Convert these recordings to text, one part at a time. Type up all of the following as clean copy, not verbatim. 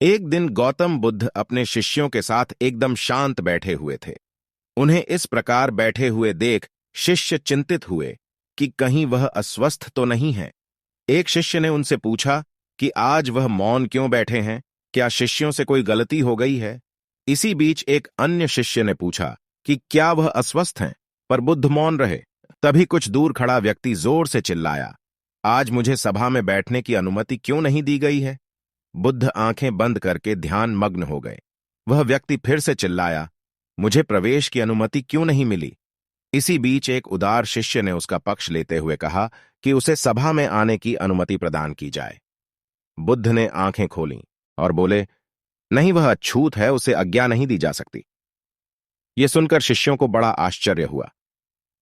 एक दिन गौतम बुद्ध अपने शिष्यों के साथ एकदम शांत बैठे हुए थे। उन्हें इस प्रकार बैठे हुए देख शिष्य चिंतित हुए कि कहीं वह अस्वस्थ तो नहीं है। एक शिष्य ने उनसे पूछा कि आज वह मौन क्यों बैठे हैं, क्या शिष्यों से कोई गलती हो गई है? इसी बीच एक अन्य शिष्य ने पूछा कि क्या वह अस्वस्थ हैं, पर बुद्ध मौन रहे। तभी कुछ दूर खड़ा व्यक्ति जोर से चिल्लाया, आज मुझे सभा में बैठने की अनुमति क्यों नहीं दी गई है? बुद्ध आंखें बंद करके ध्यान मग्न हो गए। वह व्यक्ति फिर से चिल्लाया, मुझे प्रवेश की अनुमति क्यों नहीं मिली? इसी बीच एक उदार शिष्य ने उसका पक्ष लेते हुए कहा कि उसे सभा में आने की अनुमति प्रदान की जाए। बुद्ध ने आंखें खोलीं और बोले, नहीं, वह अछूत है, उसे आज्ञा नहीं दी जा सकती। यह सुनकर शिष्यों को बड़ा आश्चर्य हुआ।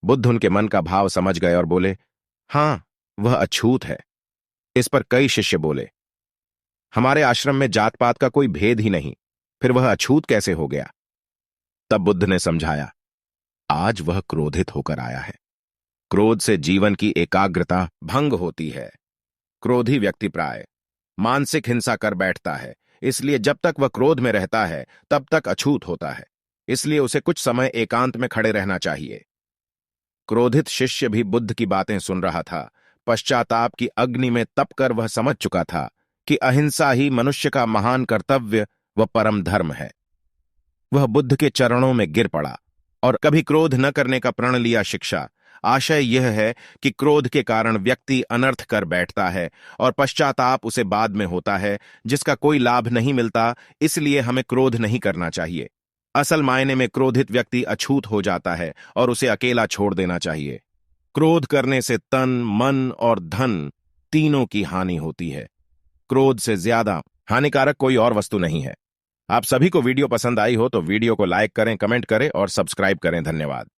बुद्ध उनके मन का भाव समझ गए और बोले, हां, वह अछूत है। इस पर कई शिष्य बोले, हमारे आश्रम में जात पात का कोई भेद ही नहीं, फिर वह अछूत कैसे हो गया? तब बुद्ध ने समझाया, आज वह क्रोधित होकर आया है। क्रोध से जीवन की एकाग्रता भंग होती है। क्रोधी व्यक्ति प्राय मानसिक हिंसा कर बैठता है, इसलिए जब तक वह क्रोध में रहता है तब तक अछूत होता है। इसलिए उसे कुछ समय एकांत में खड़े रहना चाहिए। क्रोधित शिष्य भी बुद्ध की बातें सुन रहा था। पश्चाताप की अग्नि में तपकर वह समझ चुका था कि अहिंसा ही मनुष्य का महान कर्तव्य व परम धर्म है। वह बुद्ध के चरणों में गिर पड़ा और कभी क्रोध न करने का प्रण लिया। शिक्षा आशय यह है कि क्रोध के कारण व्यक्ति अनर्थ कर बैठता है और पश्चाताप उसे बाद में होता है, जिसका कोई लाभ नहीं मिलता। इसलिए हमें क्रोध नहीं करना चाहिए। असल मायने में क्रोधित व्यक्ति अछूत हो जाता है और उसे अकेला छोड़ देना चाहिए। क्रोध करने से तन, मन और धन तीनों की हानि होती है। क्रोध से ज्यादा हानिकारक कोई और वस्तु नहीं है। आप सभी को वीडियो पसंद आई हो तो वीडियो को लाइक करें, कमेंट करें और सब्सक्राइब करें। धन्यवाद।